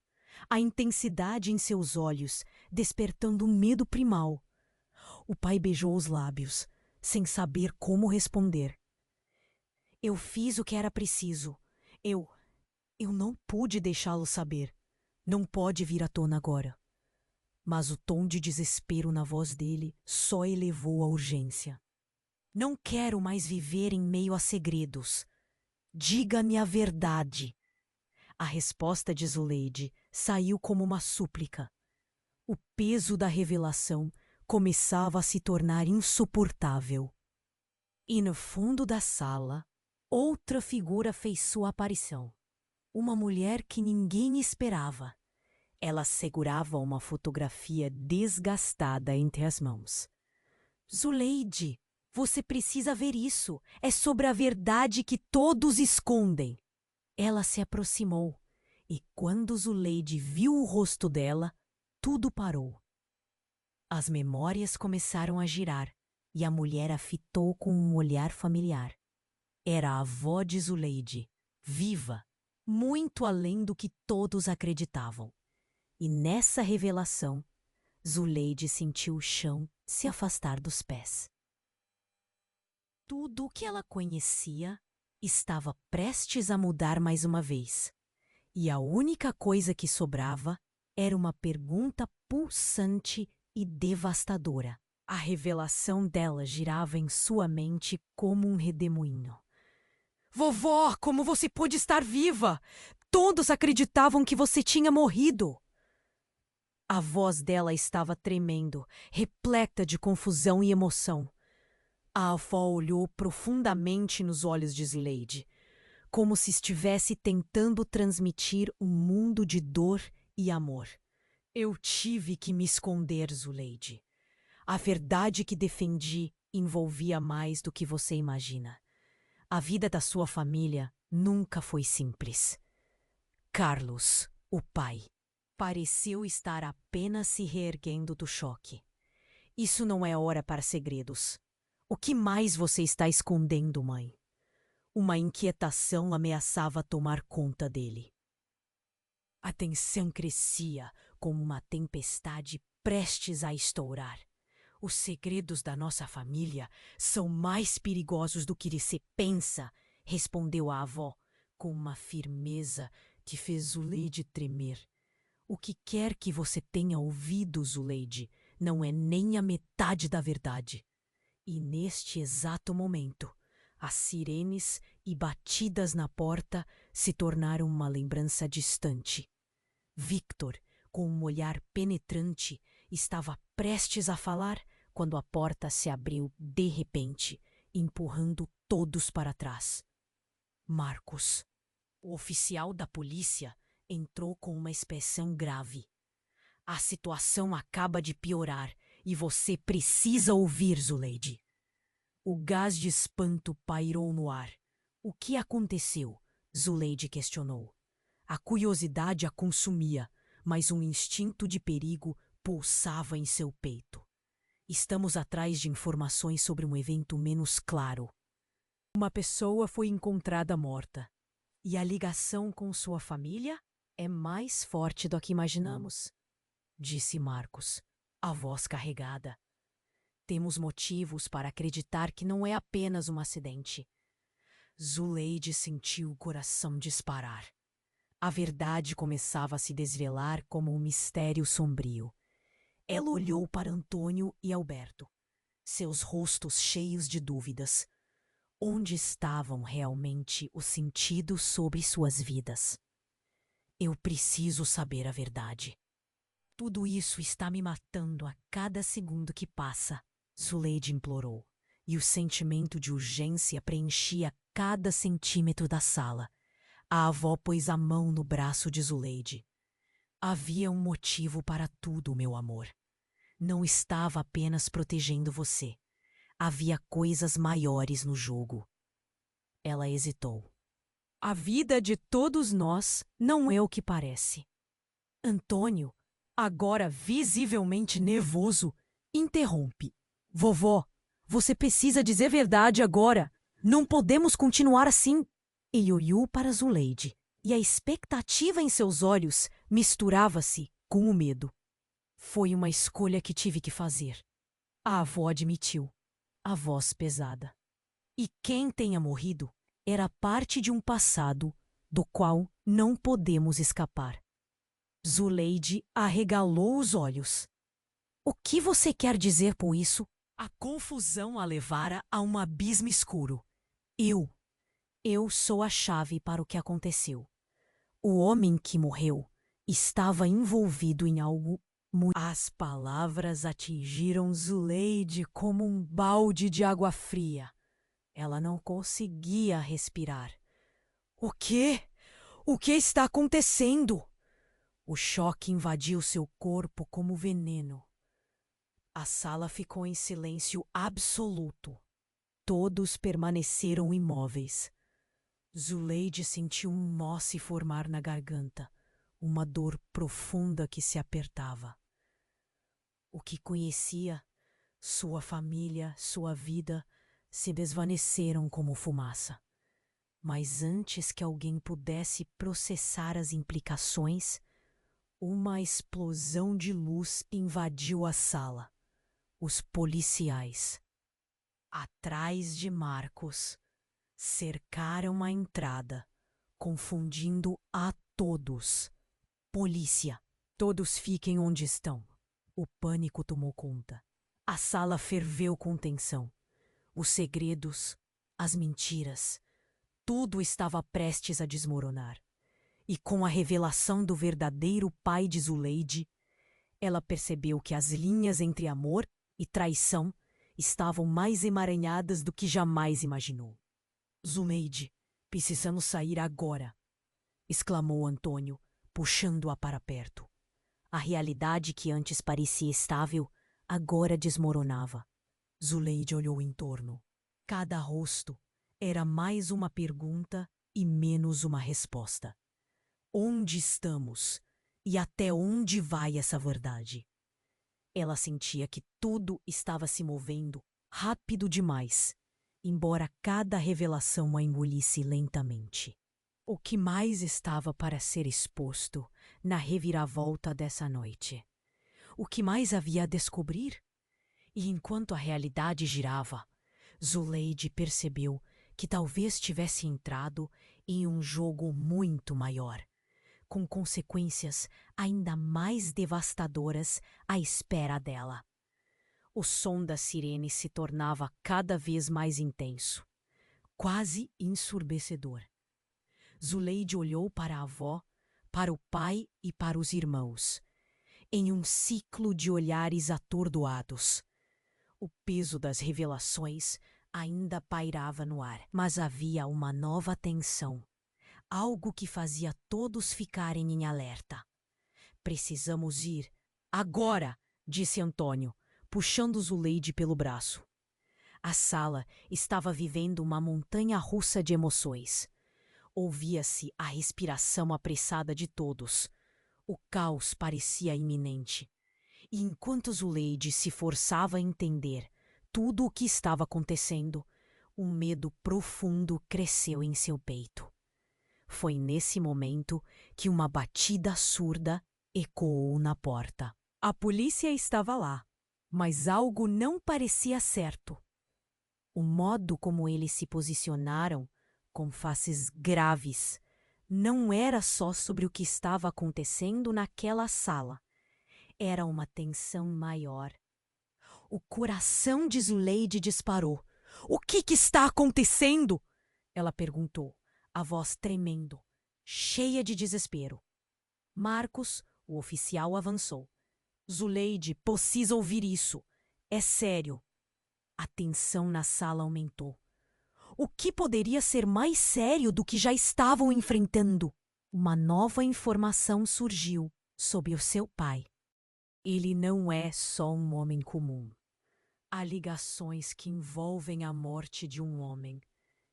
a intensidade em seus olhos despertando um medo primal. O pai beijou os lábios, sem saber como responder. Eu fiz o que era preciso. Eu não pude deixá-lo saber. Não pode vir à tona agora. Mas o tom de desespero na voz dele só elevou a urgência. Não quero mais viver em meio a segredos. Diga-me a verdade. A resposta de Zuleide saiu como uma súplica. O peso da revelação começava a se tornar insuportável. E no fundo da sala, outra figura fez sua aparição. Uma mulher que ninguém esperava. Ela segurava uma fotografia desgastada entre as mãos. Zuleide, você precisa ver isso. É sobre a verdade que todos escondem. Ela se aproximou, e quando Zuleide viu o rosto dela, tudo parou. As memórias começaram a girar, e a mulher a fitou com um olhar familiar. Era a avó de Zuleide, viva, muito além do que todos acreditavam. E nessa revelação, Zuleide sentiu o chão se afastar dos pés. Tudo o que ela conhecia estava prestes a mudar mais uma vez. E a única coisa que sobrava era uma pergunta pulsante e devastadora. A revelação dela girava em sua mente como um redemoinho. Vovó, como você pôde estar viva? Todos acreditavam que você tinha morrido. A voz dela estava tremendo, repleta de confusão e emoção. A avó olhou profundamente nos olhos de Zuleide, como se estivesse tentando transmitir um mundo de dor e amor. Eu tive que me esconder, Zuleide. A verdade que defendi envolvia mais do que você imagina. A vida da sua família nunca foi simples. Carlos, o pai, pareceu estar apenas se reerguendo do choque. Isso não é hora para segredos. O que mais você está escondendo, mãe? Uma inquietação ameaçava tomar conta dele. A tensão crescia como uma tempestade prestes a estourar. Os segredos da nossa família são mais perigosos do que se pensa, respondeu a avó, com uma firmeza que fez Zuleide tremer. O que quer que você tenha ouvido, Zuleide, não é nem a metade da verdade. E neste exato momento, as sirenes e batidas na porta se tornaram uma lembrança distante. Victor, com um olhar penetrante, estava prestes a falar quando a porta se abriu de repente, empurrando todos para trás. Marcos, o oficial da polícia, entrou com uma expressão grave. A situação acaba de piorar e você precisa ouvir, Zuleide. O gás de espanto pairou no ar. O que aconteceu? Zuleide questionou. A curiosidade a consumia, mas um instinto de perigo pulsava em seu peito. Estamos atrás de informações sobre um evento menos claro. Uma pessoa foi encontrada morta. E a ligação com sua família é mais forte do que imaginamos, disse Marcos, a voz carregada. Temos motivos para acreditar que não é apenas um acidente. Zuleide sentiu o coração disparar. A verdade começava a se desvelar como um mistério sombrio. Ela olhou para Antônio e Alberto, seus rostos cheios de dúvidas. Onde estavam realmente os sentidos sobre suas vidas? Eu preciso saber a verdade. Tudo isso está me matando a cada segundo que passa, Zuleide implorou, e o sentimento de urgência preenchia cada centímetro da sala. A avó pôs a mão no braço de Zuleide. Havia um motivo para tudo, meu amor. Não estava apenas protegendo você. Havia coisas maiores no jogo. Ela hesitou. A vida de todos nós não é o que parece. Antônio, agora visivelmente nervoso, Interrompe. Vovó, você precisa dizer verdade agora. Não podemos continuar assim. Ele olhou para Zuleide, e a expectativa em seus olhos misturava-se com o medo. Foi uma escolha que tive que fazer. A avó admitiu, a voz pesada. E quem tenha morrido era parte de um passado do qual não podemos escapar. Zuleide arregalou os olhos. O que você quer dizer com isso? A confusão a levara a um abismo escuro. Eu sou a chave para o que aconteceu. O homem que morreu estava envolvido em algo muito... As palavras atingiram Zuleide como um balde de água fria. Ela não conseguia respirar. O quê? O que está acontecendo? O choque invadiu seu corpo como veneno. A sala ficou em silêncio absoluto. Todos permaneceram imóveis. Zuleide sentiu um nó se formar na garganta, uma dor profunda que se apertava. O que conhecia, sua família, sua vida, se desvaneceram como fumaça. Mas antes que alguém pudesse processar as implicações, uma explosão de luz invadiu a sala. Os policiais, atrás de Marcos, cercaram a entrada, confundindo a todos. Polícia! Todos fiquem onde estão. O pânico tomou conta. A sala ferveu com tensão. Os segredos, as mentiras, tudo estava prestes a desmoronar. E com a revelação do verdadeiro pai de Zuleide, ela percebeu que as linhas entre amor e traição estavam mais emaranhadas do que jamais imaginou. Zuleide, precisamos sair agora, exclamou Antônio, puxando-a para perto. A realidade que antes parecia estável, agora desmoronava. Zuleide olhou em torno. Cada rosto era mais uma pergunta e menos uma resposta. Onde estamos? E até onde vai essa verdade? Ela sentia que tudo estava se movendo rápido demais, embora cada revelação a engolisse lentamente. O que mais estava para ser exposto na reviravolta dessa noite? O que mais havia a descobrir? E enquanto a realidade girava, Zuleide percebeu que talvez tivesse entrado em um jogo muito maior, com consequências ainda mais devastadoras à espera dela. O som da sirene se tornava cada vez mais intenso, quase ensurdecedor. Zuleide olhou para a avó, para o pai e para os irmãos, em um ciclo de olhares atordoados. O peso das revelações ainda pairava no ar, mas havia uma nova tensão, algo que fazia todos ficarem em alerta. Precisamos ir agora, disse Antônio, puxando Zuleide pelo braço. A sala estava vivendo uma montanha-russa de emoções. Ouvia-se a respiração apressada de todos. O caos parecia iminente. E enquanto Zuleide se forçava a entender tudo o que estava acontecendo, um medo profundo cresceu em seu peito. Foi nesse momento que uma batida surda ecoou na porta. A polícia estava lá, mas algo não parecia certo. O modo como eles se posicionaram, com faces graves, não era só sobre o que estava acontecendo naquela sala. Era uma tensão maior. O coração de Zuleide disparou. O que está acontecendo? Ela perguntou, a voz tremendo, cheia de desespero. Marcos, o oficial, avançou. Zuleide, precisa ouvir isso. É sério. A tensão na sala aumentou. O que poderia ser mais sério do que já estavam enfrentando? Uma nova informação surgiu sobre o seu pai. Ele não é só um homem comum. Há ligações que envolvem a morte de um homem,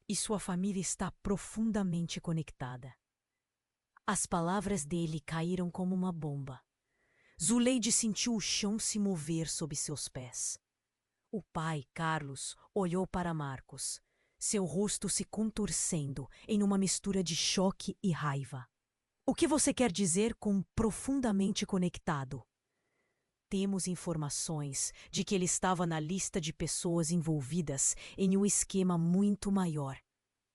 e sua família está profundamente conectada. As palavras dele caíram como uma bomba. Zuleide sentiu o chão se mover sob seus pés. O pai, Carlos, olhou para Marcos, seu rosto se contorcendo em uma mistura de choque e raiva. O que você quer dizer com profundamente conectado? Temos informações de que ele estava na lista de pessoas envolvidas em um esquema muito maior.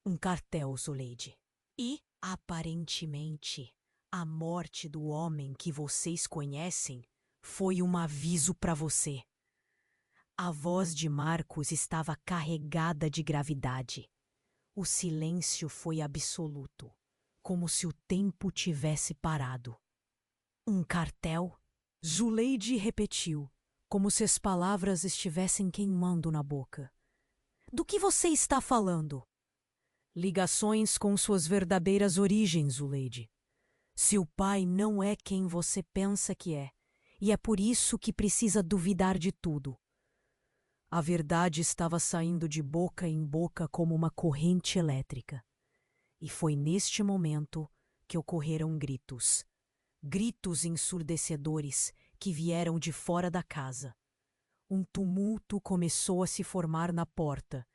Um cartel, Zuleide. E, aparentemente, a morte do homem que vocês conhecem foi um aviso para você. A voz de Marcos estava carregada de gravidade. O silêncio foi absoluto, como se o tempo tivesse parado. Um cartel? Zuleide repetiu, como se as palavras estivessem queimando na boca. Do que você está falando? Ligações com suas verdadeiras origens, Zuleide. Seu pai não é quem você pensa que é, e é por isso que precisa duvidar de tudo. A verdade estava saindo de boca em boca como uma corrente elétrica. E foi neste momento que ocorreram gritos. Gritos ensurdecedores que vieram de fora da casa. Um tumulto começou a se formar na porta,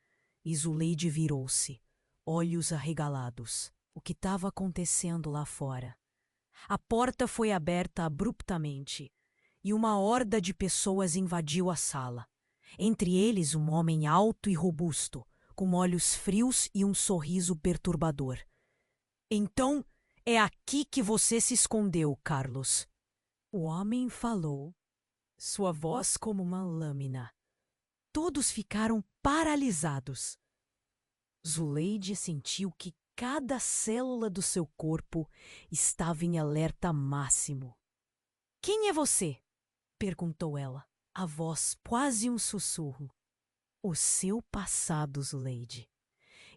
e Zuleide virou-se, olhos arregalados. O que estava acontecendo lá fora? A porta foi aberta abruptamente, e uma horda de pessoas invadiu a sala. Entre eles um homem alto e robusto, com olhos frios e um sorriso perturbador. Então, é aqui que você se escondeu, Carlos. O homem falou, sua voz como uma lâmina. Todos ficaram paralisados. Zuleide sentiu que cada célula do seu corpo estava em alerta máximo. Quem é você? Perguntou ela, a voz quase um sussurro. O seu passado, Zuleide.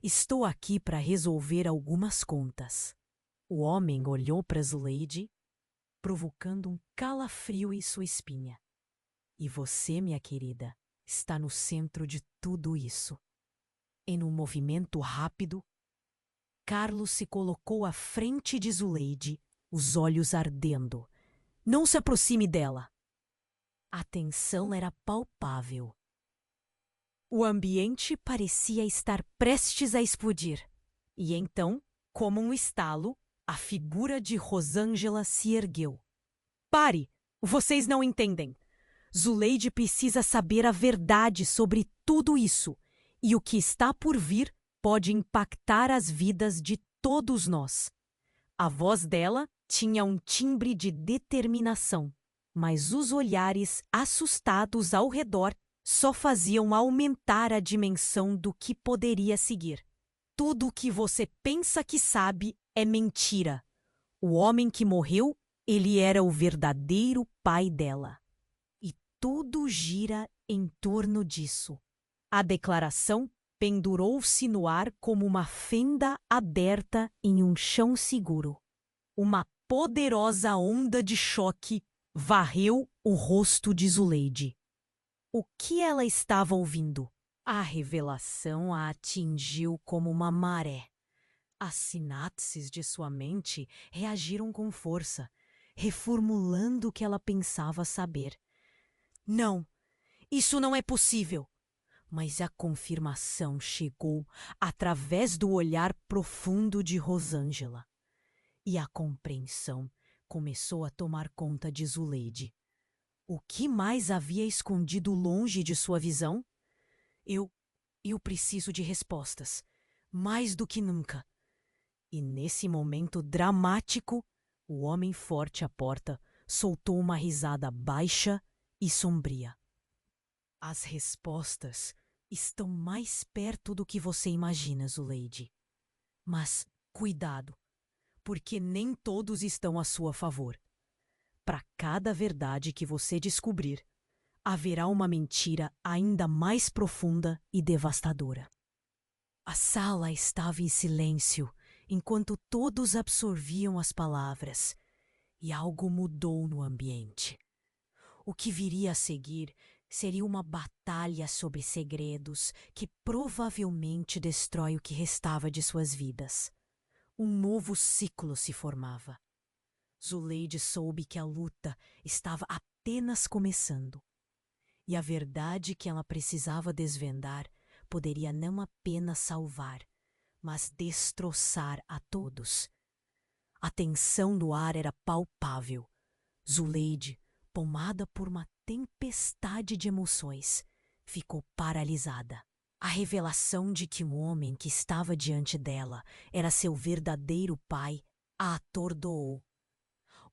Estou aqui para resolver algumas contas. O homem olhou para Zuleide, provocando um calafrio em sua espinha. E você, minha querida, está no centro de tudo isso. Em um movimento rápido, Carlos se colocou à frente de Zuleide, os olhos ardendo. Não se aproxime dela. A tensão era palpável. O ambiente parecia estar prestes a explodir. E então, como um estalo, a figura de Rosângela se ergueu. Pare! Vocês não entendem. Zuleide precisa saber a verdade sobre tudo isso. E o que está por vir pode impactar as vidas de todos nós. A voz dela tinha um timbre de determinação, mas os olhares assustados ao redor só faziam aumentar a dimensão do que poderia seguir. Tudo o que você pensa que sabe é mentira. O homem que morreu, ele era o verdadeiro pai dela. E tudo gira em torno disso. A declaração pendurou-se no ar como uma fenda aberta em um chão seguro. Uma poderosa onda de choque varreu o rosto de Zuleide. O que ela estava ouvindo? A revelação a atingiu como uma maré. As sinapses de sua mente reagiram com força, reformulando o que ela pensava saber. Não, isso não é possível. Mas a confirmação chegou através do olhar profundo de Rosângela. E a compreensão começou a tomar conta de Zuleide. O que mais havia escondido longe de sua visão? Eu preciso de respostas, mais do que nunca. E nesse momento dramático, o homem forte à porta soltou uma risada baixa e sombria. As respostas estão mais perto do que você imagina, Zuleide. Mas cuidado, porque nem todos estão a sua favor. Para cada verdade que você descobrir, haverá uma mentira ainda mais profunda e devastadora. A sala estava em silêncio enquanto todos absorviam as palavras, e algo mudou no ambiente. O que viria a seguir seria uma batalha sobre segredos que provavelmente destrói o que restava de suas vidas. Um novo ciclo se formava. Zuleide soube que a luta estava apenas começando. E a verdade que ela precisava desvendar poderia não apenas salvar, mas destroçar a todos. A tensão no ar era palpável. Zuleide, tomada por uma tempestade de emoções, ficou paralisada. A revelação de que o homem que estava diante dela era seu verdadeiro pai a atordoou.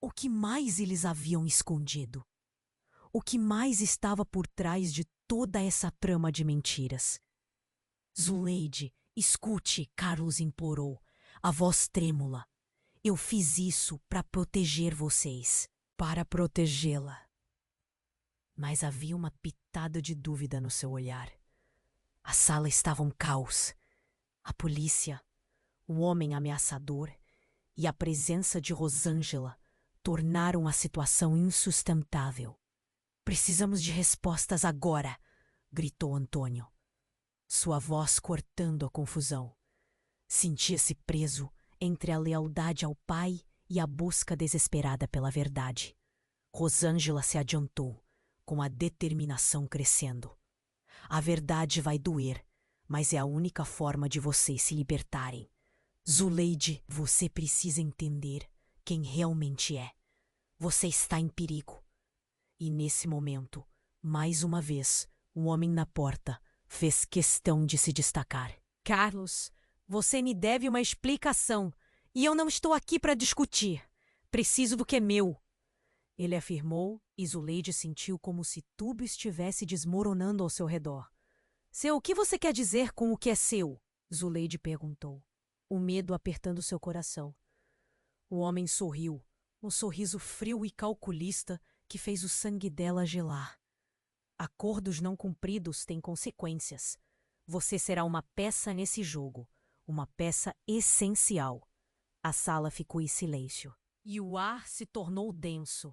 O que mais eles haviam escondido? O que mais estava por trás de toda essa trama de mentiras? Zuleide, escute, Carlos implorou, a voz trêmula. Eu fiz isso para proteger vocês, para protegê-la. Mas havia uma pitada de dúvida no seu olhar. A sala estava um caos. A polícia, o homem ameaçador e a presença de Rosângela tornaram a situação insustentável. Precisamos de respostas agora, gritou Antônio, sua voz cortando a confusão. Sentia-se preso entre a lealdade ao pai e a busca desesperada pela verdade. Rosângela se adiantou, com a determinação crescendo. A verdade vai doer, mas é a única forma de vocês se libertarem. Zuleide, você precisa entender quem realmente é. Você está em perigo. E nesse momento, mais uma vez, o homem na porta fez questão de se destacar. Carlos, você me deve uma explicação, e eu não estou aqui para discutir. Preciso do que é meu. Ele afirmou, e Zuleide sentiu como se tudo estivesse desmoronando ao seu redor. Seu, o que você quer dizer com o que é seu? Zuleide perguntou, o medo apertando seu coração. O homem sorriu, um sorriso frio e calculista que fez o sangue dela gelar. Acordos não cumpridos têm consequências. Você será uma peça nesse jogo, uma peça essencial. A sala ficou em silêncio. E o ar se tornou denso.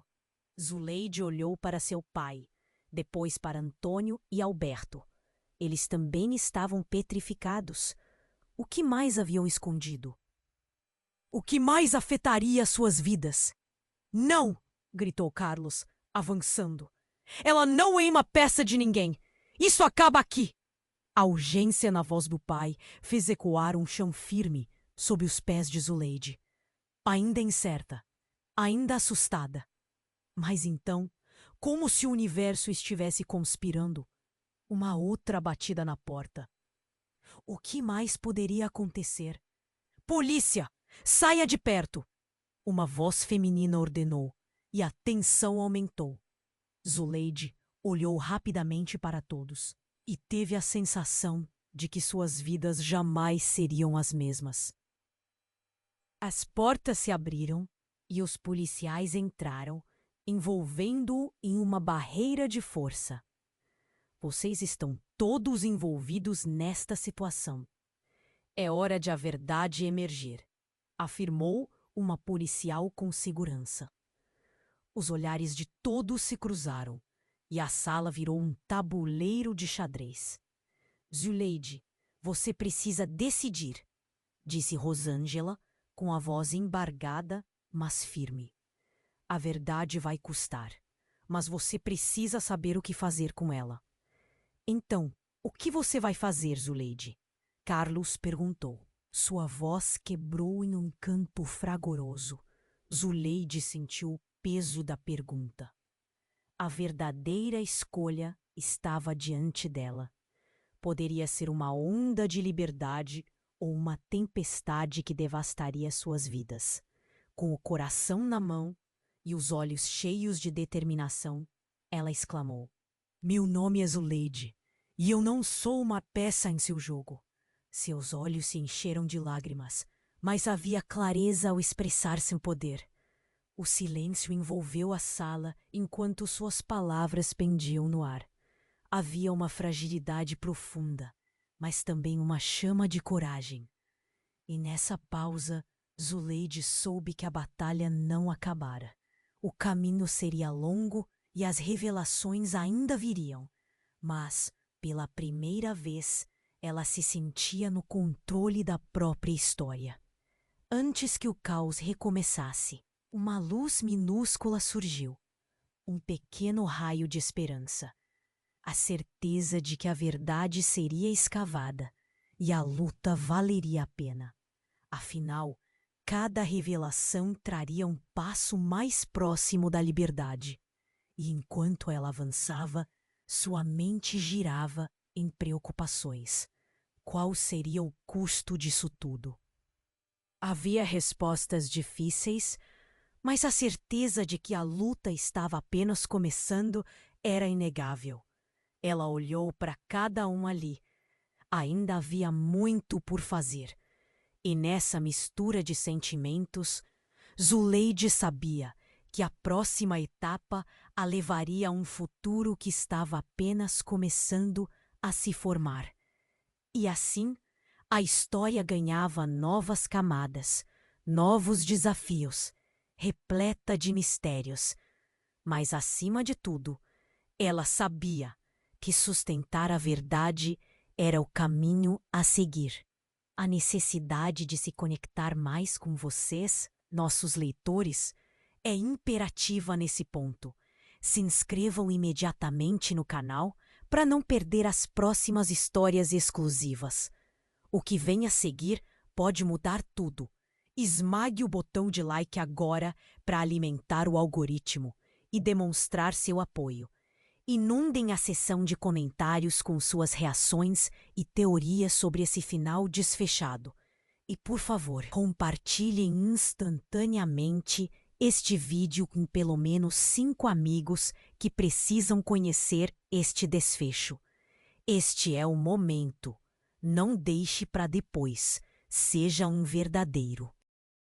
Zuleide olhou para seu pai, depois para Antônio e Alberto. Eles também estavam petrificados. O que mais haviam escondido? O que mais afetaria suas vidas? Não! Gritou Carlos, avançando. Ela não é uma peça de ninguém! Isso acaba aqui! A urgência na voz do pai fez ecoar um chão firme sob os pés de Zuleide. Ainda incerta, ainda assustada. Mas então, como se o universo estivesse conspirando, uma outra batida na porta. O que mais poderia acontecer? Polícia! Saia de perto! Uma voz feminina ordenou, e a tensão aumentou. Zuleide olhou rapidamente para todos e teve a sensação de que suas vidas jamais seriam as mesmas. As portas se abriram e os policiais entraram, envolvendo-o em uma barreira de força. Vocês estão todos envolvidos nesta situação. É hora de a verdade emergir, afirmou uma policial com segurança. Os olhares de todos se cruzaram e a sala virou um tabuleiro de xadrez. Zuleide, você precisa decidir, disse Rosângela com a voz embargada, mas firme. A verdade vai custar, mas você precisa saber o que fazer com ela. Então, o que você vai fazer, Zuleide? Carlos perguntou. Sua voz quebrou em um canto fragoroso. Zuleide sentiu o peso da pergunta. A verdadeira escolha estava diante dela. Poderia ser uma onda de liberdade ou uma tempestade que devastaria suas vidas. Com o coração na mão e os olhos cheios de determinação, ela exclamou: Meu nome é Zuleide, e eu não sou uma peça em seu jogo. Seus olhos se encheram de lágrimas, mas havia clareza ao expressar seu poder. O silêncio envolveu a sala enquanto suas palavras pendiam no ar. Havia uma fragilidade profunda, mas também uma chama de coragem. E nessa pausa, Zuleide soube que a batalha não acabara. O caminho seria longo e as revelações ainda viriam. Mas, pela primeira vez, ela se sentia no controle da própria história. Antes que o caos recomeçasse, Uma luz minúscula surgiu, um pequeno raio de esperança. A certeza de que a verdade seria escavada e a luta valeria a pena. Afinal, cada revelação traria um passo mais próximo da liberdade. E enquanto ela avançava, sua mente girava em preocupações. Qual seria o custo disso tudo? Havia respostas difíceis, mas a certeza de que a luta estava apenas começando era inegável. Ela olhou para cada um ali. Ainda havia muito por fazer. E nessa mistura de sentimentos, Zuleide sabia que a próxima etapa a levaria a um futuro que estava apenas começando a se formar. E assim, a história ganhava novas camadas, novos desafios, repleta de mistérios. Mas, acima de tudo, ela sabia que sustentar a verdade era o caminho a seguir. A necessidade de se conectar mais com vocês, nossos leitores, é imperativa nesse ponto. Se inscrevam imediatamente no canal para não perder as próximas histórias exclusivas. O que vem a seguir pode mudar tudo. Esmague o botão de like agora para alimentar o algoritmo e demonstrar seu apoio. Inundem a seção de comentários com suas reações e teorias sobre esse final desfechado. E, por favor, compartilhem instantaneamente este vídeo com pelo menos 5 amigos que precisam conhecer este desfecho. Este é o momento. Não deixe para depois. Seja um verdadeiro.